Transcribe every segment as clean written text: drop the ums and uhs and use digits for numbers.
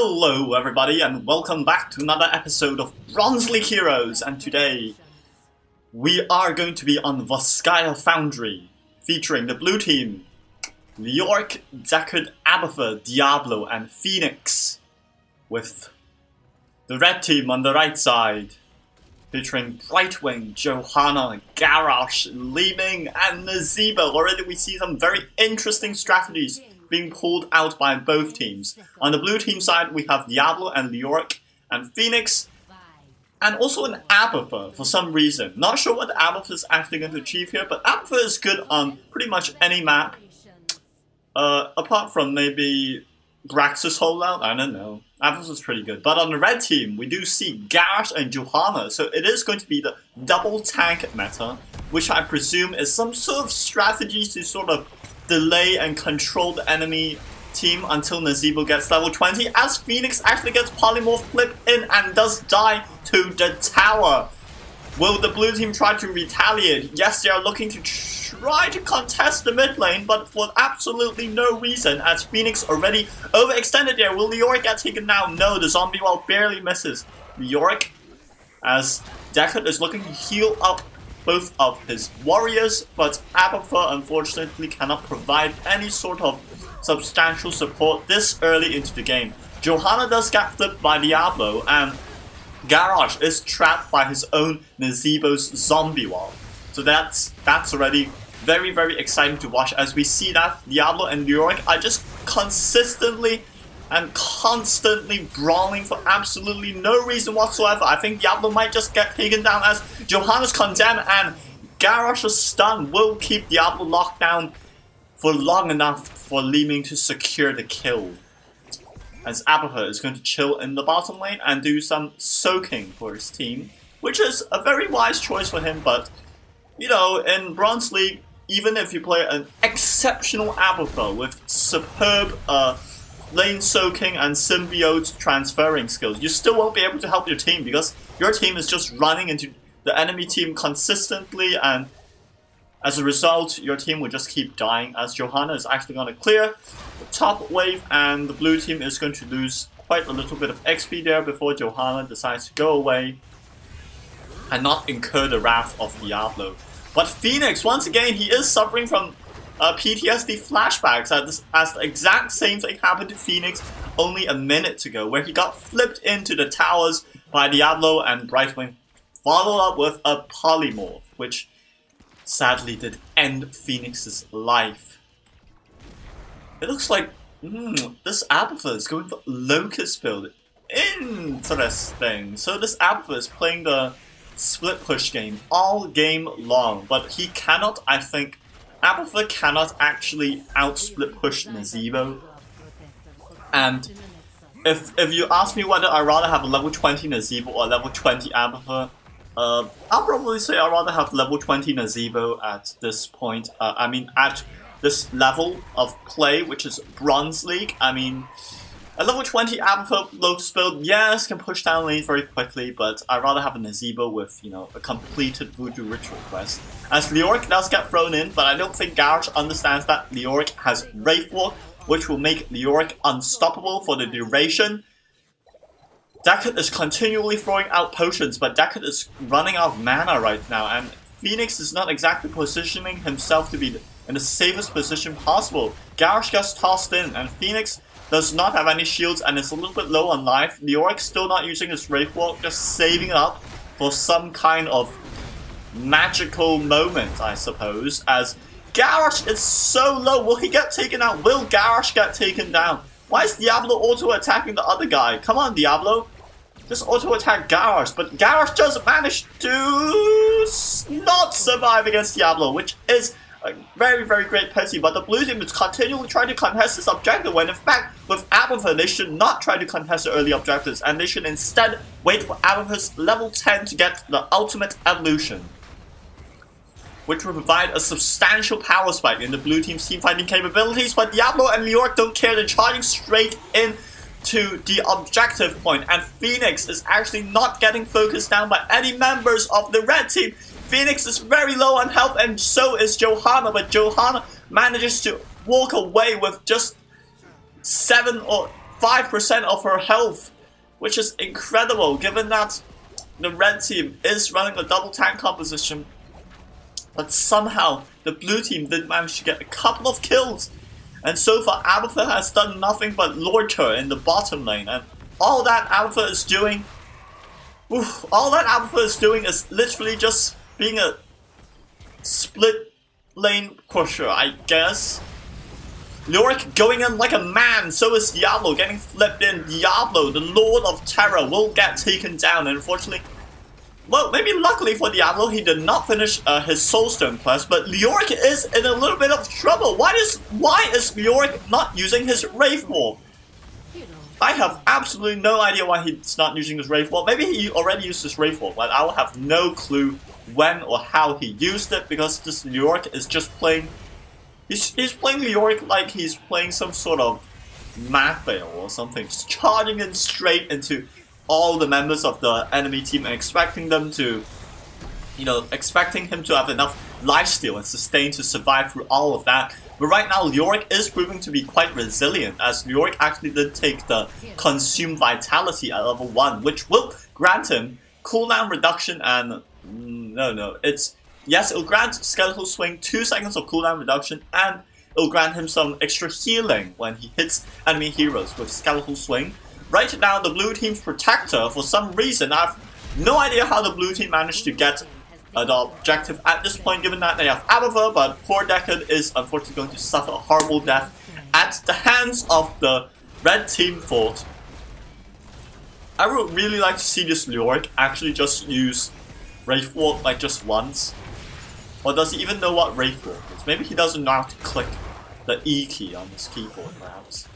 Hello everybody and welcome back to another episode of Bronze League Heroes, and today we are going to be on Volskaya Foundry featuring the blue team Leoric, Deckard, Abathur, Diablo and Phoenix, with the red team on the right side featuring Brightwing, Johanna, Garrosh, Li-Ming and Nazeebo. Already we see some very interesting strategies being pulled out by both teams. On the blue team side, we have Diablo and Leoric and Phoenix, and also an Abathur for some reason. Not sure what Abathur is actually going to achieve here, but Abathur is good on pretty much any map. Apart from maybe Grax's holdout, I don't know. Abathur is pretty good. But on the red team, we do see Garrosh and Johanna, so it is going to be the double tank meta, which I presume is some sort of strategy to sort of delay and control the enemy team until Nazeebo gets level 20, as Phoenix actually gets polymorph flipped in and does die to the tower. Will the blue team try to retaliate? Yes, they are looking to try to contest the mid lane, but for absolutely no reason, as Phoenix already overextended there. Will Leoric get taken down? No, the zombie wall barely misses Leoric, as Deckard is looking to heal up both of his warriors, but Abathur unfortunately cannot provide any sort of substantial support this early into the game. Johanna does get flipped by Diablo, and Garrosh is trapped by his own Nazeebo's zombie wall. So that's already very, very exciting to watch, as we see that Diablo and Leoric are just consistently and constantly brawling for absolutely no reason whatsoever. I think Diablo might just get taken down as Johanna's condemned, and Garrosh's stun will keep Diablo locked down for long enough for Li-Ming to secure the kill, as Abathur is going to chill in the bottom lane and do some soaking for his team, which is a very wise choice for him. But you know, in Bronze League, even if you play an exceptional Abathur with superb lane soaking and symbiote transferring skills, you still won't be able to help your team, because your team is just running into the enemy team consistently, and as a result your team will just keep dying, as Johanna is actually going to clear the top wave and the blue team is going to lose quite a little bit of XP there before Johanna decides to go away and not incur the wrath of Diablo. But Phoenix, once again, he is suffering from PTSD flashbacks, as the exact same thing happened to Phoenix only a minute ago, where he got flipped into the towers by Diablo and Brightwing, followed up with a polymorph, which sadly did end Phoenix's life. It looks like this Abathur is going for Locust build. Interesting. So this Abathur is playing the split push game all game long, but he cannot, I think, Abathur cannot actually out-split push Nazeebo. And if you ask me whether I'd rather have a level 20 Nazeebo or level 20 Abathur, I'll probably say I'd rather have level 20 Nazeebo at this point. I mean, at this level of play, which is Bronze League. I mean, a level 20 Abathur Locust build, yes, can push down lanes very quickly, but I'd rather have a Nazeebo with, you know, a completed Voodoo Ritual quest. As Leoric does get thrown in, but I don't think Garrosh understands that Leoric has Wraith Walk, which will make Leoric unstoppable for the duration. Deckard is continually throwing out potions, but Deckard is running out of mana right now, and Phoenix is not exactly positioning himself to be in the safest position possible. Garrosh gets tossed in, and Phoenix does not have any shields and is a little bit low on life. Leoric still not using his Wraith Walk, just saving up for some kind of magical moment, I suppose, as Garrosh is so low. Will he get taken out? Will Garrosh get taken down? Why is Diablo auto-attacking the other guy? Come on, Diablo. Just auto-attack Garrosh, but Garrosh does manage to not survive against Diablo, which is a very, very great pity. But the blue team is continually trying to contest this objective, when in fact with Abathur they should not try to contest the early objectives, and they should instead wait for Abathur's level 10 to get the ultimate evolution, which will provide a substantial power spike in the blue team's team fighting capabilities. But Diablo and Leoric don't care, they're charging straight in to the objective point, and Phoenix is actually not getting focused down by any members of the red team. Phoenix is very low on health, and so is Johanna, but Johanna manages to walk away with just 7 or 5% of her health, which is incredible given that the red team is running a double tank composition. But somehow the blue team did manage to get a couple of kills. And so far Abathur has done nothing but loiter in the bottom lane. And all that Abathur is doing, is literally just being a split lane pusher, I guess. Leoric going in like a man, so is Diablo getting flipped in. Diablo, the Lord of Terror, will get taken down, and unfortunately, well, maybe luckily for Diablo, he did not finish his Soulstone quest, but Leoric is in a little bit of trouble. Why is Leoric not using his Wraith Wall? I have absolutely no idea why he's not using his Wraith Wall. Maybe he already used his Wraith Wall, but I will have no clue when or how he used it, because this Leoric is just playing. He's playing Leoric like he's playing some sort of Mathale or something, just charging in straight into all the members of the enemy team and expecting them to, expecting him to have enough lifesteal and sustain to survive through all of that. But right now, Leoric is proving to be quite resilient, as Leoric actually did take the Consume Vitality at level 1, which will grant him cooldown reduction and yes, it'll grant Skeletal Swing 2 seconds of cooldown reduction, and it'll grant him some extra healing when he hits enemy heroes with Skeletal Swing. Right now, the blue team's Protector, for some reason, I have no idea how the blue team managed to get the objective at this point, given that they have Abathur, but poor Deckard is unfortunately going to suffer a horrible death at the hands of the red team fort. I would really like to see this Leoric actually just use Wraith Wall like just once. Or does he even know what Wraith Wall is? Maybe he doesn't know how to click the E key on his keyboard, perhaps.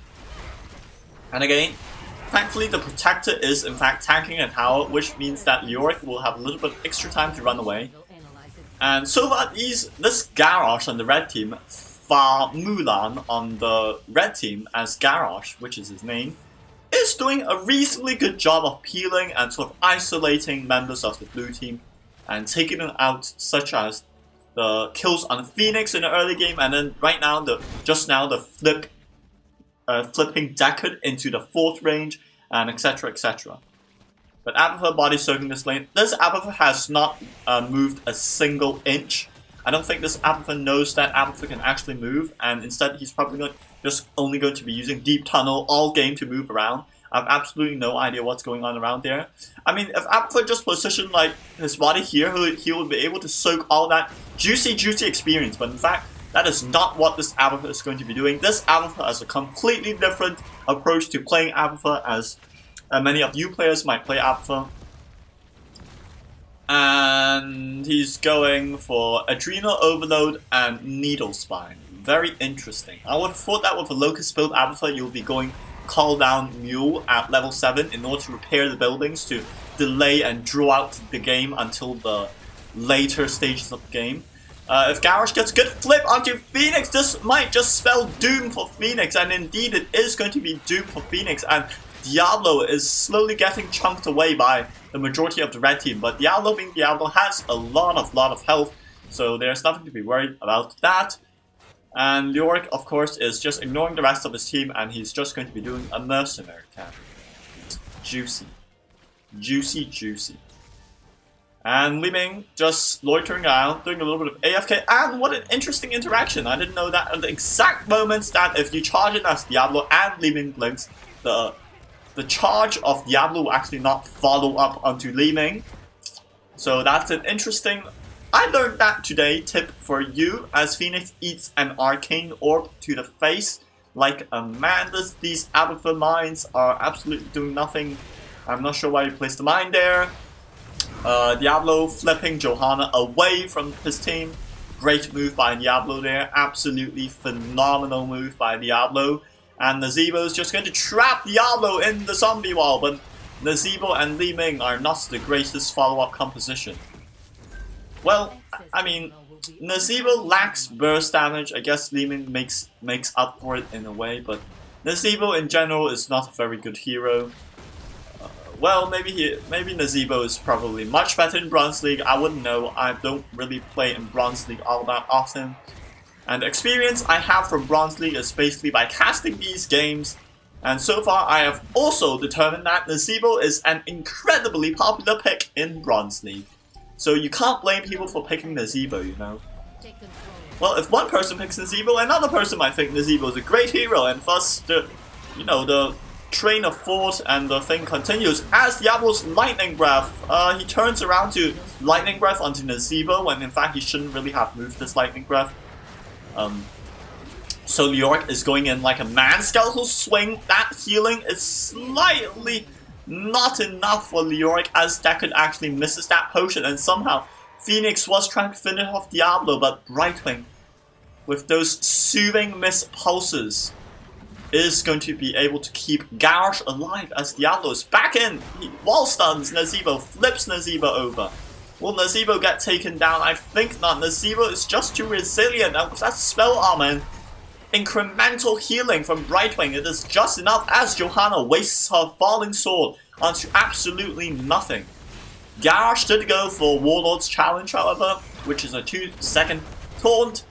And again, thankfully the Protector is in fact tanking a tower, which means that Leoric will have a little bit extra time to run away. And so far, this Garrosh on the red team, Fa Mulan on the red team as Garrosh, which is his name, is doing a reasonably good job of peeling and sort of isolating members of the blue team and taking them out, such as the kills on Phoenix in the early game, and then right now, the flipping Deckard into the 4th range, and etc, etc. But Abathur body soaking this lane. This Abathur has not moved a single inch. I don't think this Abathur knows that Abathur can actually move, and instead he's probably only going to be using Deep Tunnel all game to move around. I have absolutely no idea what's going on around there. I mean, if Abathur just positioned like his body here, he would be able to soak all that juicy experience. But in fact, that is not what this Abathur is going to be doing. This Abathur has a completely different approach to playing Abathur, as many of you players might play Abathur. And he's going for Adrenal Overload and Needle Spine. Very interesting. I would have thought that with a Locust build Abathur, you'll be going Call Down Mule at level 7 in order to repair the buildings, to delay and draw out the game until the later stages of the game. If Garrosh gets a good flip onto Phoenix, this might just spell doom for Phoenix, and indeed it is going to be doom for Phoenix, and Diablo is slowly getting chunked away by the majority of the red team, but Diablo being Diablo has a lot of health, so there's nothing to be worried about that. And Leoric, of course, is just ignoring the rest of his team, and he's just going to be doing a mercenary camp. Juicy. Juicy. And Li Ming just loitering around, doing a little bit of AFK, and what an interesting interaction. I didn't know that at the exact moments that if you charge it as Diablo and Li Ming blinks, the charge of Diablo will actually not follow up onto Li Ming. So that's an interesting... I learned that today, tip for you, as Phoenix eats an arcane orb to the face like a man. These Abathur mines are absolutely doing nothing. I'm not sure why he placed the mine there. Diablo flipping Johanna away from his team. Great move by Diablo there. Absolutely phenomenal move by Diablo. And Nazebo is just going to trap Diablo in the zombie wall, but Nazebo and Li Ming are not the greatest follow-up composition. Well, I mean, Nazebo lacks burst damage. I guess Li Ming makes up for it in a way, but Nazebo in general is not a very good hero. Well, maybe Nazebo is probably much better in Bronze League. I wouldn't know. I don't really play in Bronze League all that often. And the experience I have from Bronze League is basically by casting these games And so far, I have also determined that Nazebo is an incredibly popular pick in Bronze League. So you can't blame people for picking Nazebo, you know. Well, if one person picks Nazebo, another person might think Nazebo is a great hero, and thus the train of thought and the thing continues as Diablo's Lightning Breath. He turns around to Lightning Breath onto Nazebo when in fact he shouldn't really have moved this Lightning Breath. So Leoric is going in like a man skeletal swing. That healing is slightly not enough for Leoric as Deckard actually misses that potion, and somehow Phoenix was trying to finish off Diablo, but Brightwing with those soothing miss pulses is going to be able to keep Garrosh alive as Diablo is back in. He wall stuns Nazebo, flips Nazebo over. Will Nazebo get taken down? I think not. Nazebo is just too resilient, and with that spell armor and incremental healing from Brightwing, it is just enough as Johanna wastes her falling sword onto absolutely nothing. Garrosh did go for Warlord's Challenge, however, which is a 2-second taunt,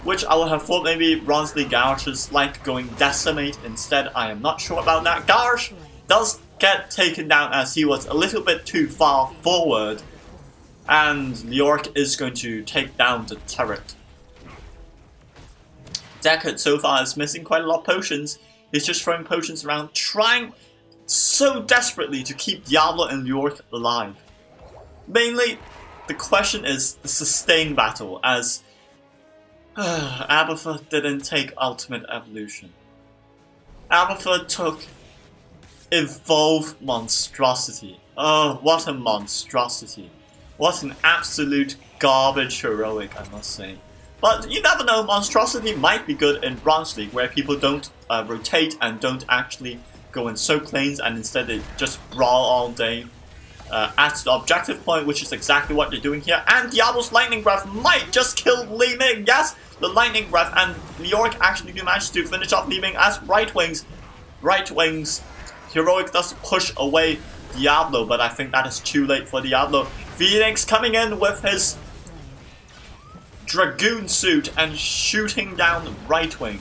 which I would have thought maybe Bronze League Garrosh is like going Decimate instead. I am not sure about that. Garrosh does get taken down as he was a little bit too far forward, and Leoric is going to take down the turret. Deckard so far is missing quite a lot of potions. He's just throwing potions around, trying so desperately to keep Diablo and Leoric alive. Mainly, the question is the sustain battle, as Abathur didn't take Ultimate Evolution. Abathur took Evolve Monstrosity. Oh, what a monstrosity. What an absolute garbage heroic, I must say. But you never know, Monstrosity might be good in Bronze League, where people don't rotate and don't actually go in soak lanes, and instead they just brawl all day at the objective point, which is exactly what they're doing here. And Diablo's Lightning Breath might just kill Li Ming. Yes, the Lightning Breath, and Leoric actually do manage to finish off Li Ming as Brightwing's heroic does push away Diablo, but I think that is too late for Diablo. Phoenix coming in with his Dragoon suit and shooting down Brightwing.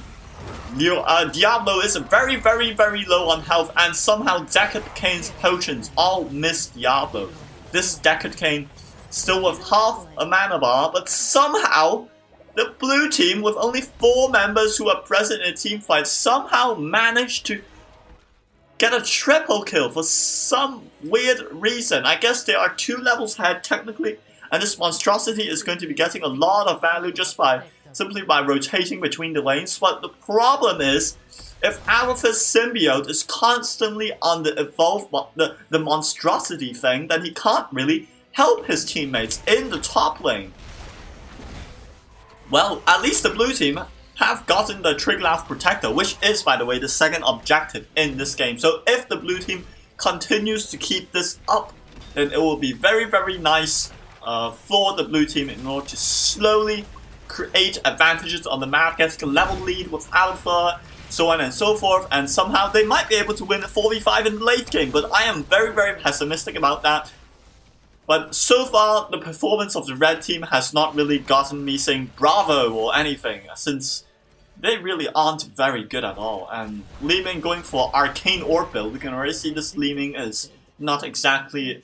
Diablo is very, very, very low on health, and somehow Deckard Cain's potions all miss Diablo. This Deckard Cain still with half a mana bar, but somehow the blue team, with only 4 members who are present in a team fight, somehow managed to get a triple kill for some weird reason. I guess they are 2 levels ahead technically, and this monstrosity is going to be getting a lot of value just by simply by rotating between the lanes. But the problem is, if Abathur's symbiote is constantly on the evolve, the monstrosity thing, then he can't really help his teammates in the top lane. Well, at least the blue team have gotten the Triglav Protector, which is, by the way, the second objective in this game. So if the blue team continues to keep this up, then it will be very, very nice for the blue team in order to slowly create advantages on the map, get a level lead with Alpha, so on and so forth, and somehow they might be able to win a 4v5 in the late game, but I am very, very pessimistic about that. But so far, the performance of the red team has not really gotten me saying bravo or anything, since they really aren't very good at all. And Li Ming going for Arcane Orb build, we can already see this Li Ming is not exactly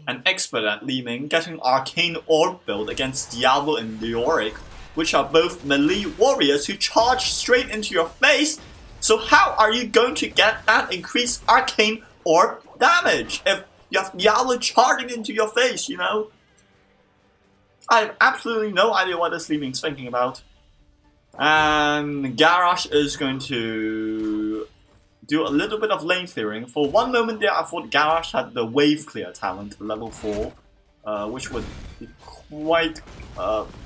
an expert at Li Ming, getting Arcane Orb build against Diablo and Leoric, which are both melee warriors who charge straight into your face. So how are you going to get that increased Arcane Orb damage if you have Diablo charging into your face, you know? I have absolutely no idea what this Li Ming's thinking about. And Garrosh is going to do a little bit of lane clearing. For one moment there, I thought Garrosh had the wave clear talent, level 4, which would be quite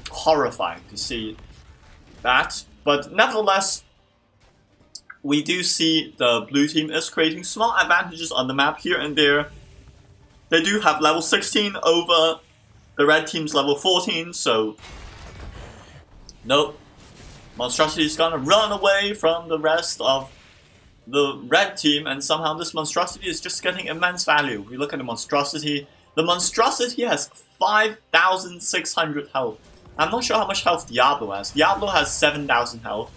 horrifying to see that. But nevertheless, we do see the blue team is creating small advantages on the map here and there. They do have level 16 over the red team's level 14, so nope. Monstrosity is gonna run away from the rest of the red team, and somehow this Monstrosity is just getting immense value. We look at the Monstrosity has 5,600 health. I'm not sure how much health Diablo has. Diablo has 7,000 health.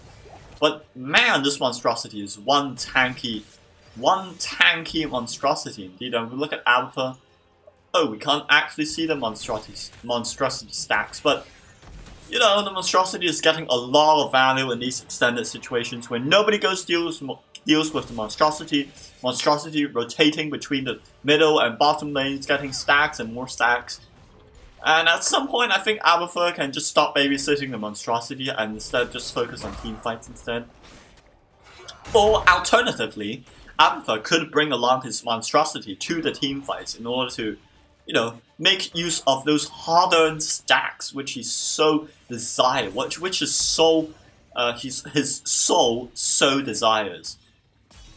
But man, this monstrosity is one tanky monstrosity indeed. And we look at Abathur. Oh, we can't actually see the monstrosity stacks, but you know, the monstrosity is getting a lot of value in these extended situations where nobody deals with the monstrosity. Monstrosity rotating between the middle and bottom lanes, getting stacks and more stacks. And at some point, I think Abathur can just stop babysitting the monstrosity and instead just focus on team fights instead. Or alternatively, Abathur could bring along his monstrosity to the team fights in order to, you know, make use of those hard-earned stacks which he so desires, which is so his soul so desires.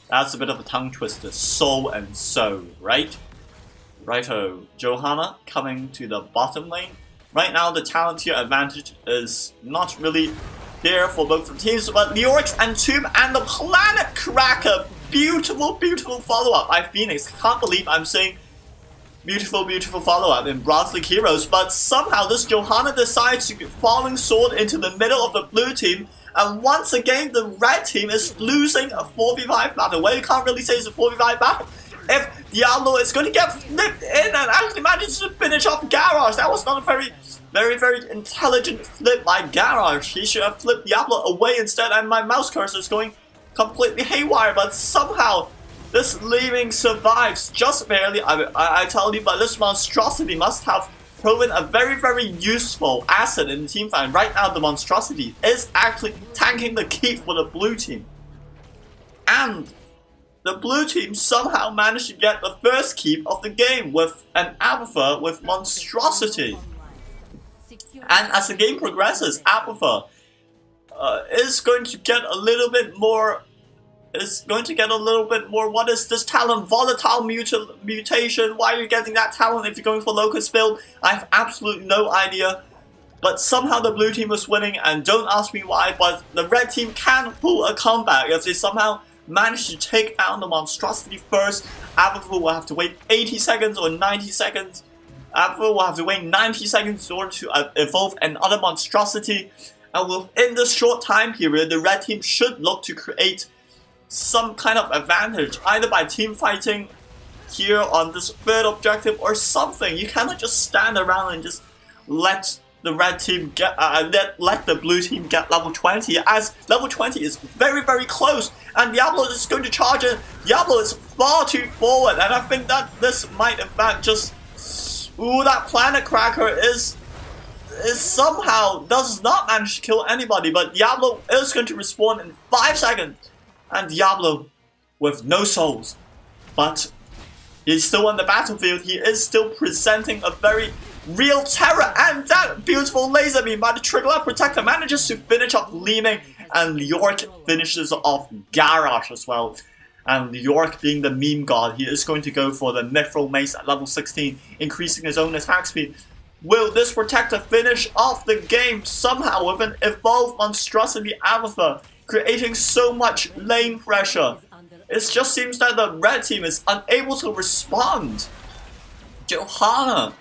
That's a bit of a tongue twister, soul and so, right? Righto, Johanna coming to the bottom lane. Right now the talent tier advantage is not really there for both the teams, but Leorix and Tomb and the Planet Cracker. Beautiful, beautiful follow-up by Phoenix. Can't believe I'm saying beautiful, beautiful follow-up in Bronze League Heroes, but somehow this Johanna decides to get Falling Sword into the middle of the blue team, and once again the red team is losing a 4v5 battle. Well, you can't really say it's a 4v5 battle if Diablo is going to get flipped in and actually manages to finish off Garage. That was not a very intelligent flip by Garage. He should have flipped Diablo away instead, and my mouse cursor is going completely haywire, but somehow this Leaving survives just barely. I tell you, but this monstrosity must have proven a very useful asset in the team fight. Right now the monstrosity is actually tanking the keep for the blue team, and the blue team somehow managed to get the first keep of the game with an Abathur with monstrosity. And as the game progresses, Abathur is going to get a little bit more. What is this talent? Volatile mutation. Why are you getting that talent if you're going for Locust build? I have absolutely no idea. But somehow the blue team was winning, and don't ask me why, but the red team can pull a comeback as they somehow managed to take down the monstrosity first. Abathur will have to wait 80 seconds or 90 seconds. Abathur will have to wait 90 seconds in order to evolve another monstrosity. And within this short time period, the red team should look to create some kind of advantage, either by team fighting here on this third objective or something. You cannot just stand around and just let the red team get let the blue team get level 20, as level 20 is very close, and Diablo is going to charge it. Diablo is far too forward, and I think that this might in fact just that Planet Cracker is somehow does not manage to kill anybody, but Diablo is going to respawn in 5 seconds, and Diablo with no souls, but he's still on the battlefield. He is still presenting a very real terror, and that beautiful laser beam by the Trigger Protector manages to finish off Leeming, and York finishes off Garage as well. And York, being the meme god, he is going to go for the Mithril Mace at level 16, increasing his own attack speed. Will this Protector finish off the game somehow with an Evolve Monstrosity Abathur, creating so much lane pressure? It just seems that the red team is unable to respond. Johanna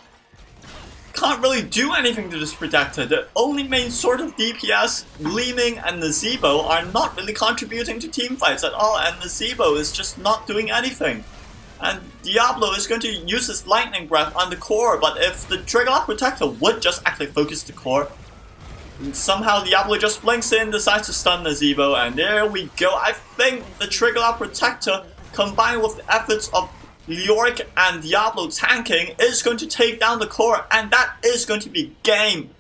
can't really do anything to this Protector. The only main sort of DPS, Gleaming and Nazebo, are not really contributing to team fights at all, and Nazebo is just not doing anything. And Diablo is going to use his Lightning Breath on the core, but if the Trigger Protector would just actually focus the core, and somehow Diablo just blinks in, decides to stun Nazebo, and there we go. I think the Trigger Protector, combined with the efforts of Leoric and Diablo tanking, is going to take down the core, and that is going to be game.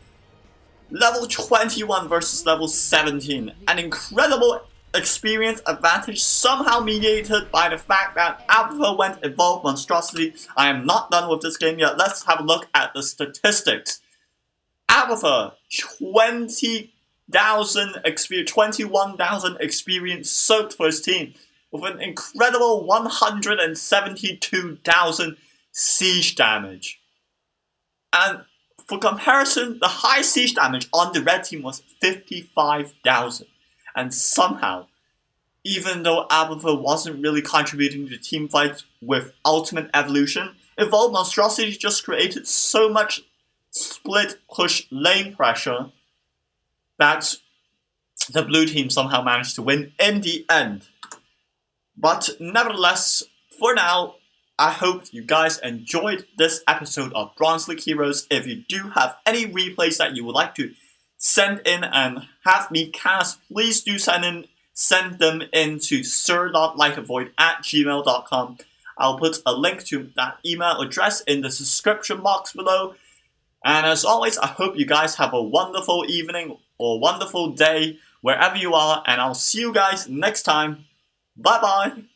Level 21 versus level 17. An incredible experience advantage, somehow mediated by the fact that Abathur went Evolve Monstrosity. I am not done with this game yet. Let's have a look at the statistics. Abathur, 21,000 experience soaked for his team, with an incredible 172,000 siege damage. And for comparison, the high siege damage on the red team was 55,000. And somehow, even though Abathur wasn't really contributing to team fights with Ultimate Evolution, Evolve Monstrosity just created so much split push lane pressure that the blue team somehow managed to win in the end. But nevertheless, for now, I hope you guys enjoyed this episode of Bronze League Heroes. If you do have any replays that you would like to send in and have me cast, please do send them in to sir.lightofvoid@gmail.com. I'll put a link to that email address in the description box below. And as always, I hope you guys have a wonderful evening or wonderful day wherever you are, and I'll see you guys next time. Bye bye!